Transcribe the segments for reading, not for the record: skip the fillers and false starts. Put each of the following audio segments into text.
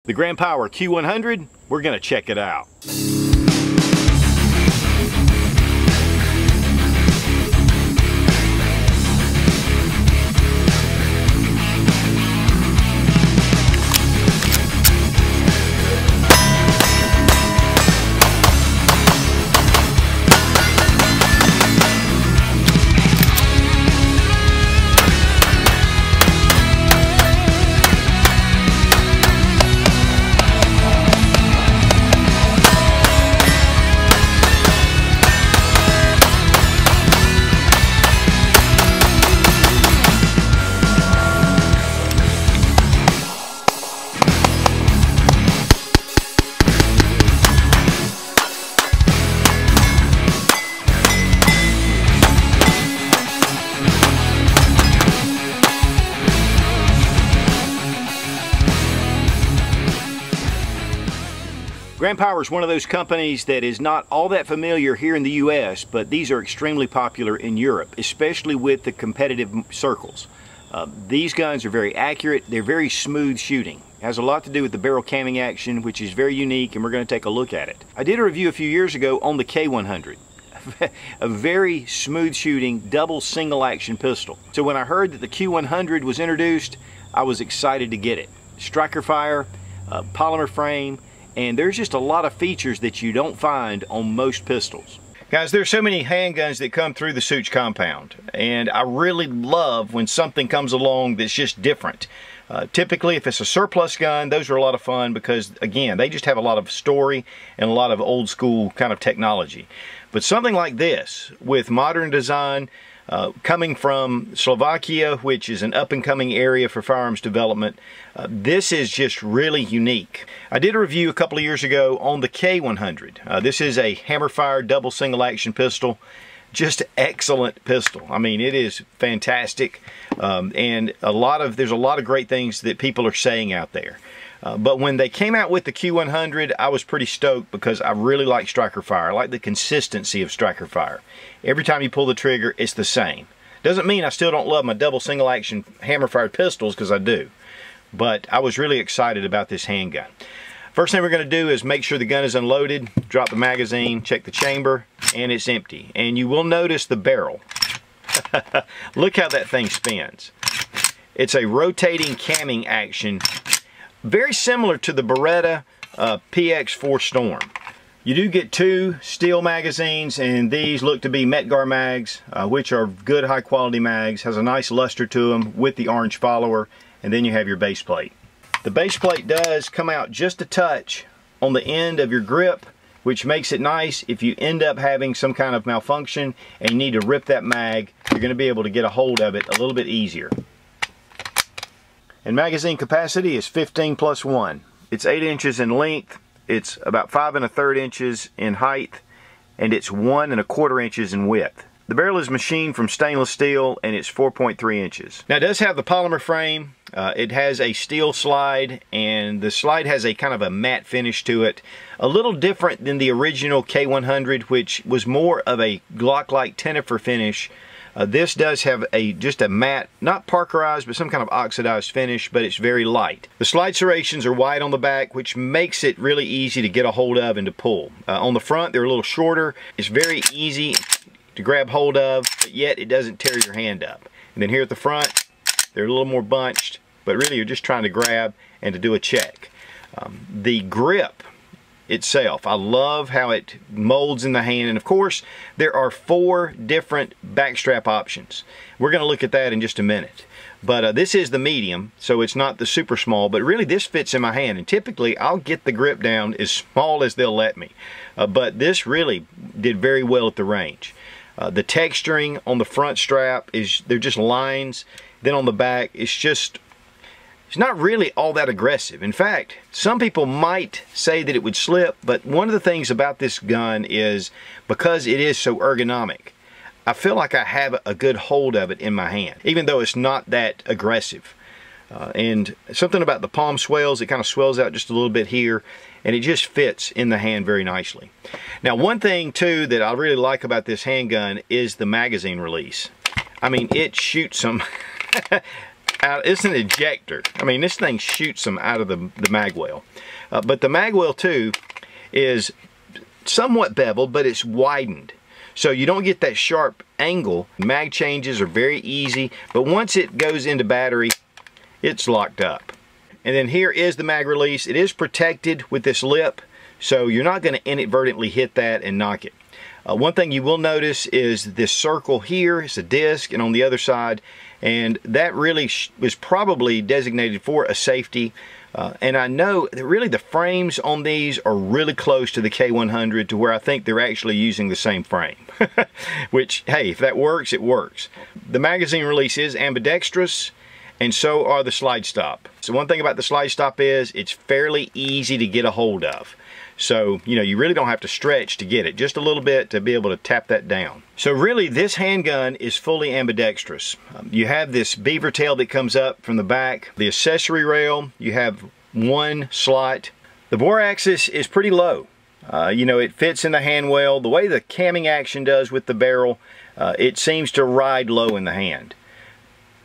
The Grand Power Q100, we're gonna check it out. Grand Power is one of those companies that is not all that familiar here in the US, but these are extremely popular in Europe, especially with the competitive circles. These guns are very accurate, they're very smooth shooting. It has a lot to do with the barrel camming action, which is very unique, and we're going to take a look at it. I did a review a few years ago on the K100. A very smooth shooting double single action pistol. So when I heard that the Q100 was introduced, I was excited to get it. Striker fire, polymer frame, and there's just a lot of features that you don't find on most pistols. Guys, there's so many handguns that come through the Such compound, and I really love when something comes along that's just different. Typically, if it's a surplus gun, those are a lot of fun because, again, they just have a lot of story and a lot of old school kind of technology. But something like this, with modern design, coming from Slovakia, which is an up-and-coming area for firearms development, this is just really unique. I did a review a couple of years ago on the K100. This is a hammer-fire double single-action pistol. Just excellent pistol. I mean, it is fantastic, and there's a lot of great things that people are saying out there. But when they came out with the Q100, I was pretty stoked because I really like striker fire. I like the consistency of striker fire. Every time you pull the trigger, it's the same. Doesn't mean I still don't love my double single action hammer-fired pistols, because I do. But I was really excited about this handgun. First thing we're going to do is make sure the gun is unloaded, drop the magazine, check the chamber, and it's empty. And you will notice the barrel. Look how that thing spins. It's a rotating camming action, very similar to the Beretta PX4 Storm. You do get two steel magazines, and these look to be Metgar mags, which are good high quality mags. Has a nice luster to them with the orange follower, and then you have your base plate. The base plate does come out just a touch on the end of your grip, which makes it nice if you end up having some kind of malfunction and you need to rip that mag. You're going to be able to get a hold of it a little bit easier. And magazine capacity is 15+1. It's 8 inches in length, it's about 5 1/3 inches in height, and it's 1 1/4 inches in width. The barrel is machined from stainless steel, and it's 4.3 inches. Now, it does have the polymer frame. It has a steel slide, and the slide has a kind of a matte finish to it. A little different than the original K100, which was more of a Glock-like Tenifer finish. This does have just a matte, not parkerized, but some kind of oxidized finish, but it's very light. The slide serrations are wide on the back, which makes it really easy to get a hold of and to pull. On the front, they're a little shorter. It's very easy to grab hold of, but yet it doesn't tear your hand up. And then here at the front, they're a little more bunched, but really you're just trying to grab and to do a check. The grip itself, I love how it molds in the hand, and of course there are 4 different backstrap options. We're going to look at that in just a minute. But this is the medium, so it's not the super small, but really this fits in my hand, and typically I'll get the grip down as small as they'll let me. But this really did very well at the range. The texturing on the front strap they're just lines. Then on the back, it's not really all that aggressive. In fact, some people might say that it would slip, but one of the things about this gun is because it is so ergonomic, I feel like I have a good hold of it in my hand, even though it's not that aggressive. And something about the palm swells, it kind of swells out just a little bit here, and it just fits in the hand very nicely. Now, one thing too that I really like about this handgun is the magazine release. I mean, it shoots some out. It's an ejector. I mean, this thing shoots them out of the mag well. But the mag well too is somewhat beveled, but it's widened. So you don't get that sharp angle. Mag changes are very easy, but once it goes into battery, it's locked up. And then here is the mag release. It is protected with this lip, so you're not going to inadvertently hit that and knock it. One thing you will notice is this circle here is a disc, and on the other side, and that really was probably designated for a safety. And I know that really the frames on these are really close to the K100 to where I think they're actually using the same frame. Which, hey, if that works, it works. The magazine release is ambidextrous, and so are the slide stop. So one thing about the slide stop is it's fairly easy to get a hold of. So, you know, you really don't have to stretch to get it, just a little bit to be able to tap that down. So really, this handgun is fully ambidextrous. You have this beaver tail that comes up from the back, the accessory rail, you have one slot. The bore axis is pretty low. You know, it fits in the hand well. The way the camming action does with the barrel, it seems to ride low in the hand.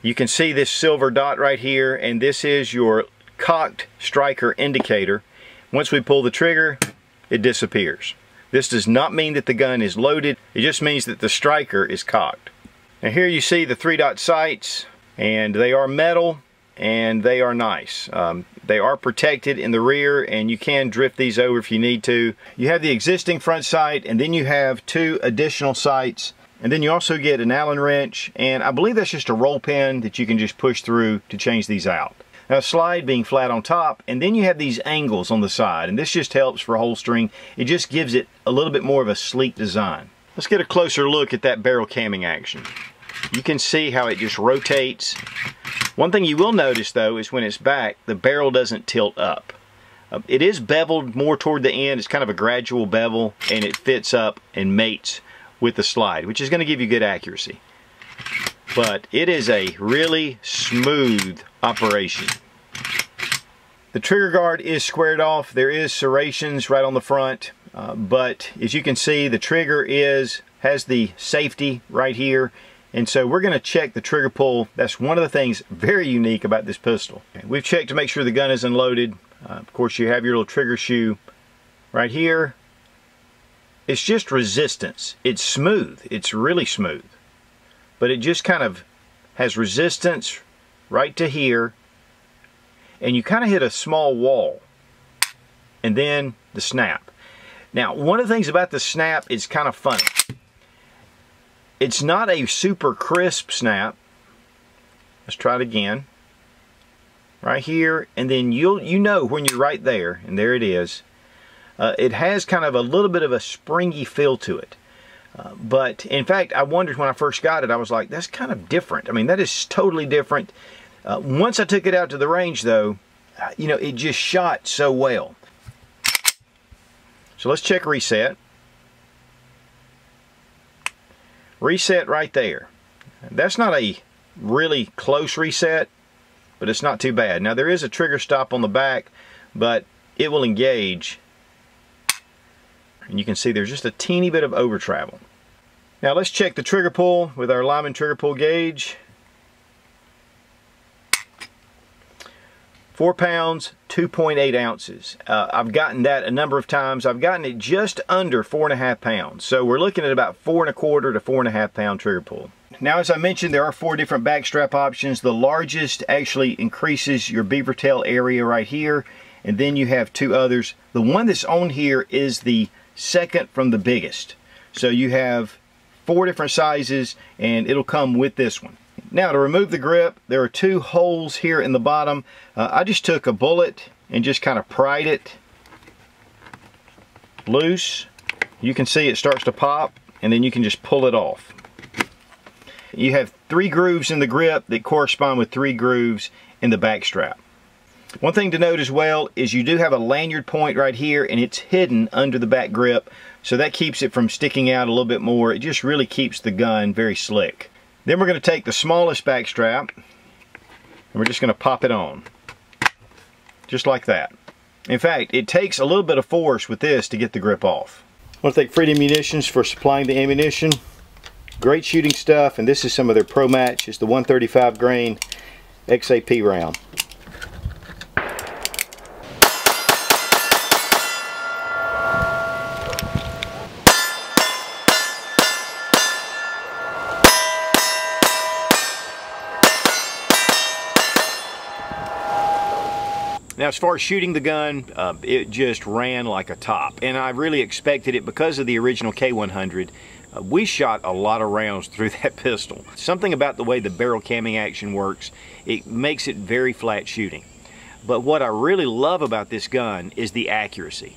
You can see this silver dot right here, and this is your cocked striker indicator. Once we pull the trigger, it disappears. This does not mean that the gun is loaded. It just means that the striker is cocked. Now here you see the 3-dot sights, and they are metal, and they are nice. They are protected in the rear, and you can drift these over if you need to. You have the existing front sight, and then you have 2 additional sights, and then you also get an Allen wrench, and I believe that's just a roll pin that you can just push through to change these out. Now, slide being flat on top, and then you have these angles on the side, and this just helps for holstering. It just gives it a little bit more of a sleek design. Let's get a closer look at that barrel camming action. You can see how it just rotates. One thing you will notice though is when it's back, the barrel doesn't tilt up. It is beveled more toward the end. It's kind of a gradual bevel, and it fits up and mates with the slide, which is going to give you good accuracy. But it is a really smooth operation. The trigger guard is squared off. There is serrations right on the front, but as you can see, the trigger has the safety right here, and so we're going to check the trigger pull. That's one of the things very unique about this pistol. We've checked to make sure the gun is unloaded. Of course, you have your little trigger shoe right here. It's just resistance. It's smooth. It's really smooth. But it just kind of has resistance right to here, and you kind of hit a small wall, and then the snap. Now, one of the things about the snap is kind of funny. It's not a super crisp snap. Let's try it again. Right here, and then you know when you're right there, and there it is. It has kind of a little bit of a springy feel to it. But in fact, I wondered when I first got it, I was like, that's kind of different. I mean, that is totally different. Once I took it out to the range though, you know, it just shot so well. So let's check reset. Reset right there. That's not a really close reset, but it's not too bad. Now there is a trigger stop on the back, but it will engage. And you can see there's just a teeny bit of over travel. Now let's check the trigger pull with our Lyman trigger pull gauge. 4 pounds, 2.8 ounces. I've gotten that a number of times. I've gotten it just under 4.5 pounds. So we're looking at about 4.25 to 4.5 pound trigger pull. Now, as I mentioned, there are 4 different back strap options. The largest actually increases your beaver tail area right here, and then you have 2 others. The one that's on here is the second from the biggest. So you have 4 different sizes, and it'll come with this one. Now, to remove the grip, there are 2 holes here in the bottom. I just took a bullet and just kind of pried it loose. You can see it starts to pop, and then you can just pull it off. You have 3 grooves in the grip that correspond with 3 grooves in the back strap. One thing to note as well is you do have a lanyard point right here, and it's hidden under the back grip, so that keeps it from sticking out a little bit more. It just really keeps the gun very slick. Then we're going to take the smallest back strap, and we're just going to pop it on. Just like that. In fact, it takes a little bit of force with this to get the grip off. I want to thank Freedom Munitions for supplying the ammunition. Great shooting stuff, and this is some of their Pro Match. It's the 135 grain. XAP round. Now, as far as shooting the gun, it just ran like a top, and I really expected it because of the original K100. We shot a lot of rounds through that pistol. Something about the way the barrel camming action works, it makes it very flat shooting. But what I really love about this gun is the accuracy.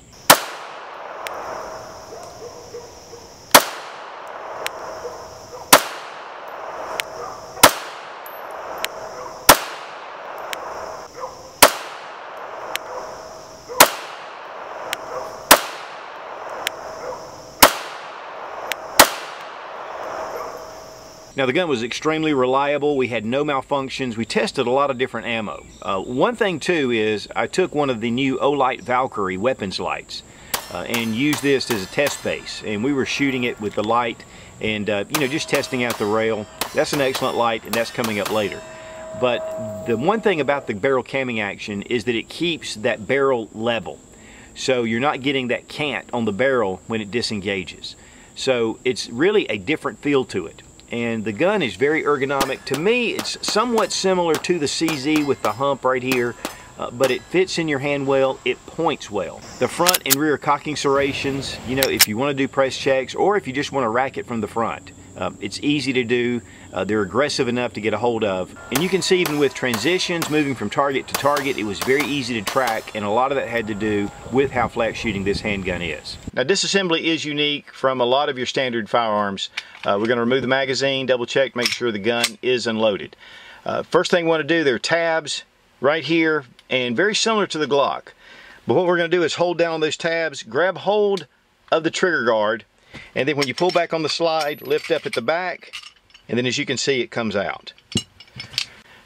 Now, the gun was extremely reliable. We had no malfunctions. We tested a lot of different ammo. One thing too is I took one of the new Olight Valkyrie weapons lights and used this as a test base, and we were shooting it with the light and you know, just testing out the rail. That's an excellent light, and that's coming up later. But the one thing about the barrel camming action is that it keeps that barrel level, so you're not getting that cant on the barrel when it disengages. So it's really a different feel to it. And the gun is very ergonomic. To me, it's somewhat similar to the CZ with the hump right here, but it fits in your hand well, it points well. The front and rear cocking serrations, you know, if you want to do press checks or if you just want to rack it from the front, it's easy to do. They're aggressive enough to get a hold of. And you can see even with transitions, moving from target to target, it was very easy to track, and a lot of that had to do with how flat shooting this handgun is. Now, disassembly is unique from a lot of your standard firearms. We're going to remove the magazine, double check, make sure the gun is unloaded. First thing we want to do, there are tabs right here, and very similar to the Glock. But what we're going to do is hold down on those tabs, grab hold of the trigger guard, and then when you pull back on the slide, lift up at the back, and then as you can see, it comes out.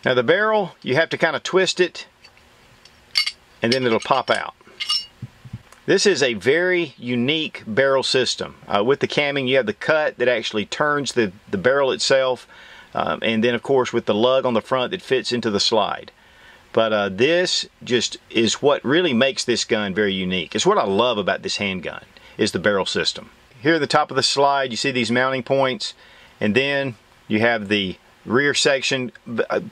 Now the barrel, you have to kind of twist it, and then it'll pop out. This is a very unique barrel system. With the camming, you have the cut that actually turns the barrel itself, and then of course with the lug on the front that fits into the slide. But this just is what really makes this gun very unique. It's what I love about this handgun, is the barrel system. Here at the top of the slide, you see these mounting points, and then you have the rear section,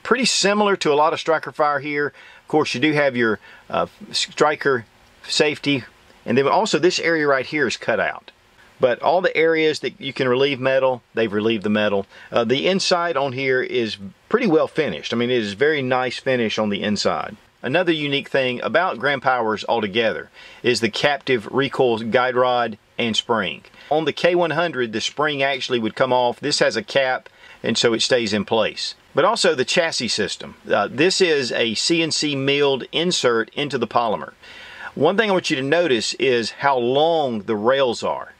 pretty similar to a lot of striker fire here. Of course, you do have your striker safety, and then also this area right here is cut out. But all the areas that you can relieve metal, they've relieved the metal. The inside on here is pretty well finished. I mean, it is very nice finish on the inside. Another unique thing about Grand Powers altogether is the captive recoil guide rod and spring. On the K100, the spring actually would come off. This has a cap, and so it stays in place. But also the chassis system. This is a CNC milled insert into the polymer. One thing I want you to notice is how long the rails are.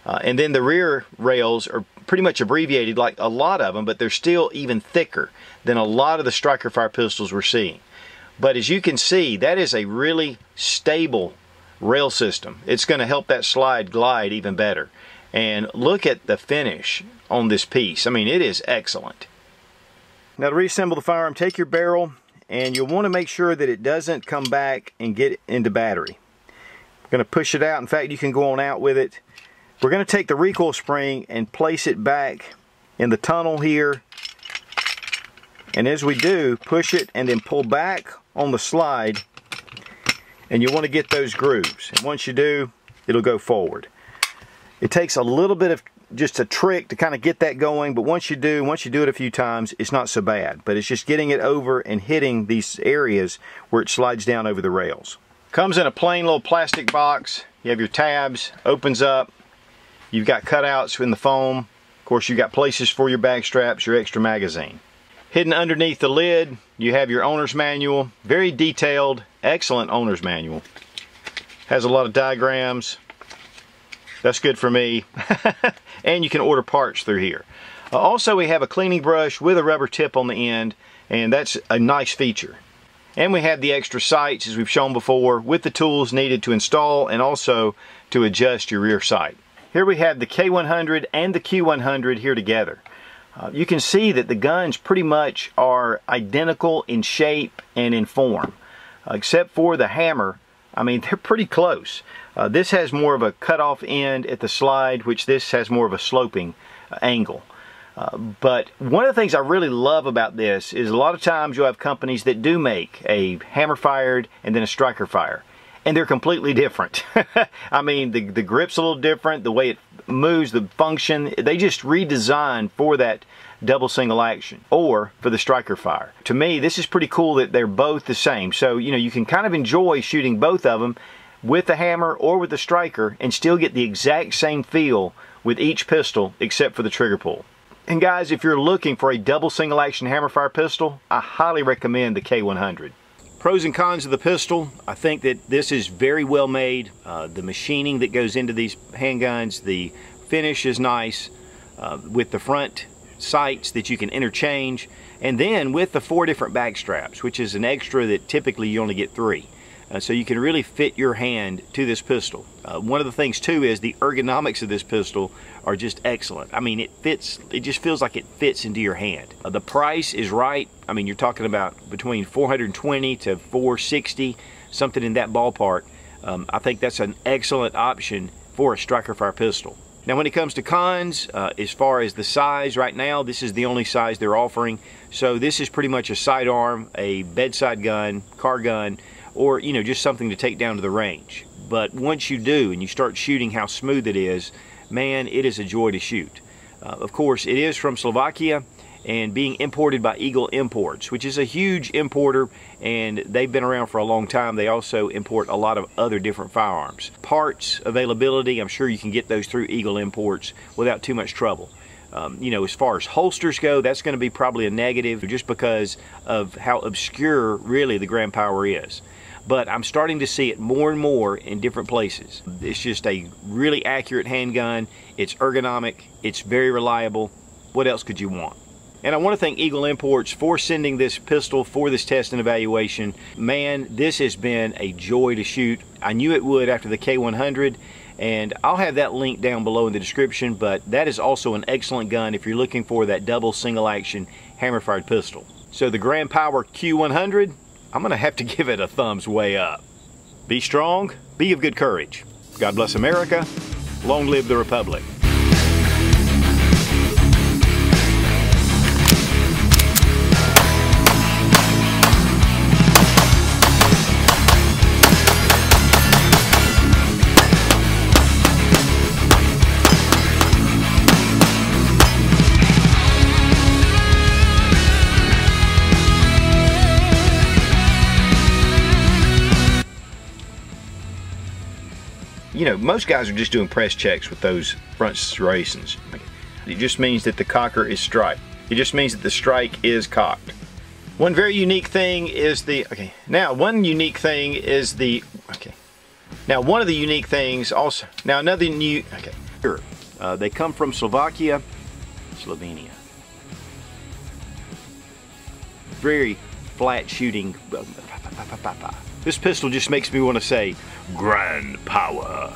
And then the rear rails are pretty much abbreviated like a lot of them, but they're still even thicker than a lot of the striker fire pistols we're seeing. But as you can see, that is a really stable rail system. It's going to help that slide glide even better. And look at the finish on this piece. I mean, it is excellent. Now, to reassemble the firearm, take your barrel, and you'll want to make sure that it doesn't come back and get into battery. We're going to push it out. In fact, you can go on out with it. We're going to take the recoil spring and place it back in the tunnel here. And as we do, push it and then pull back on the slide, and you'll want to get those grooves. And once you do, it'll go forward. It takes a little bit of just a trick to kind of get that going, but once you do it a few times, it's not so bad. But it's just getting it over and hitting these areas where it slides down over the rails. Comes in a plain little plastic box. You have your tabs, opens up. You've got cutouts in the foam. Of course, you've got places for your bag straps, your extra magazine. Hidden underneath the lid, you have your owner's manual. Very detailed, excellent owner's manual. Has a lot of diagrams. That's good for me. And you can order parts through here. Also, we have a cleaning brush with a rubber tip on the end, and that's a nice feature. And we have the extra sights, as we've shown before, with the tools needed to install and also to adjust your rear sight. Here we have the K100 and the Q100 here together. You can see that the guns pretty much are identical in shape and in form, except for the hammer. I mean, they're pretty close. This has more of a cut-off end at the slide, which this has more of a sloping angle. But one of the things I really love about this is a lot of times you'll have companies that do make a hammer-fired and then a striker-fire, and they're completely different. I mean, the grip's a little different, the way it moves, the function, they just redesigned for that double single action or for the striker fire. To me, this is pretty cool that they're both the same. So, you know, you can kind of enjoy shooting both of them with the hammer or with the striker and still get the exact same feel with each pistol except for the trigger pull. And guys, if you're looking for a double single action hammer fire pistol, I highly recommend the K100. Pros and cons of the pistol: I think that this is very well made. The machining that goes into these handguns, the finish is nice with the front sights that you can interchange, and then with the 4 different back straps, which is an extra that typically you only get 3. So you can really fit your hand to this pistol. One of the things too is the ergonomics of this pistol are just excellent. I mean, it just feels like it fits into your hand. The price is right. I mean, you're talking about between $420 to $460, something in that ballpark. I think that's an excellent option for a striker fire pistol. Now when it comes to cons, as far as the size, right now this is the only size they're offering. So this is pretty much a sidearm, a bedside gun, car gun, or, you know, just something to take down to the range. But once you do and you start shooting how smooth it is, man, it is a joy to shoot. Of course, it is from Slovakia and being imported by Eagle Imports, which is a huge importer, and they've been around for a long time. They also import a lot of other different firearms. Parts availability, I'm sure you can get those through Eagle Imports without too much trouble. You know, as far as holsters go, that's going to be probably a negative just because of how obscure really the Grand Power is. But I'm starting to see it more and more in different places. It's just a really accurate handgun. It's ergonomic. It's very reliable. What else could you want? And I want to thank Eagle Imports for sending this pistol for this test and evaluation. Man, this has been a joy to shoot. I knew it would after the K100, and I'll have that link down below in the description, but that is also an excellent gun if you're looking for that double single action hammer-fired pistol. So the Grand Power Q100, I'm going to have to give it a thumbs way up. Be strong, be of good courage. God bless America. Long live the Republic. You know, most guys are just doing press checks with those front serrations. It just means that the cocker is striked. It just means that the strike is cocked. One very unique thing is the, now one of the unique things also, now another new, they come from Slovakia, Slovenia. Very flat shooting. This pistol just makes me want to say, Grand Power.